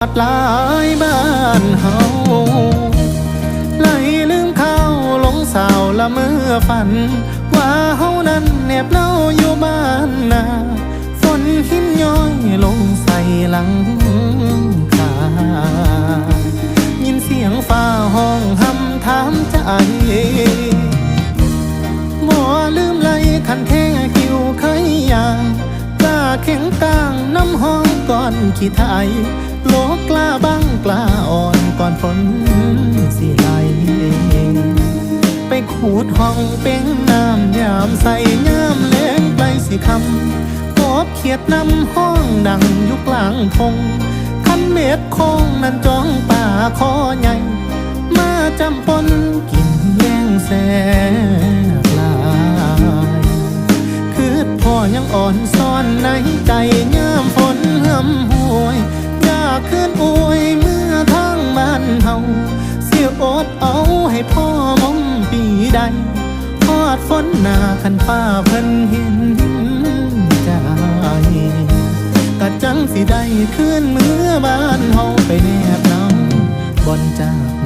หลายบ้านเฮาไหลลืมข้าวหลงสาวละเมื่อฝันว่าเฮานั้นแนบเล่าอยู่บ้านนาฝนหินย้อยลงใส่หลังคายินเสียงฟ้าห้องหำถามใจบ่ลืมไหลคันแท้หิวเคยยางกล้าแข็งกลางน้ำห้องก่อนขี้ไทยโลกกล้าบ้างกล้าอ่อนก่อนฝนสิไหลไปขูดห้องเป็นน้ำยามใส่ยามแล้งไกลสิคำกบเขียดนำห้องดังอยู่กลางพงคันเม็ดคงนั้นจ้องป่าคอใหญ่มาจำปนกินแย่งแสบลายคือพ่อยังอ่อนซ่อนในใจยามฝนเหื่อมห่วยคืนอวยเมื่อทางบ้านเฮาเสียอดเอาให้พ่อมอมปีใดทอดฝนหน้าคันฟ้าเพิ่นเห็นใจกะจังสิได้คืนเมื่อบ้านเฮาไปแนบน้ำบอนจาก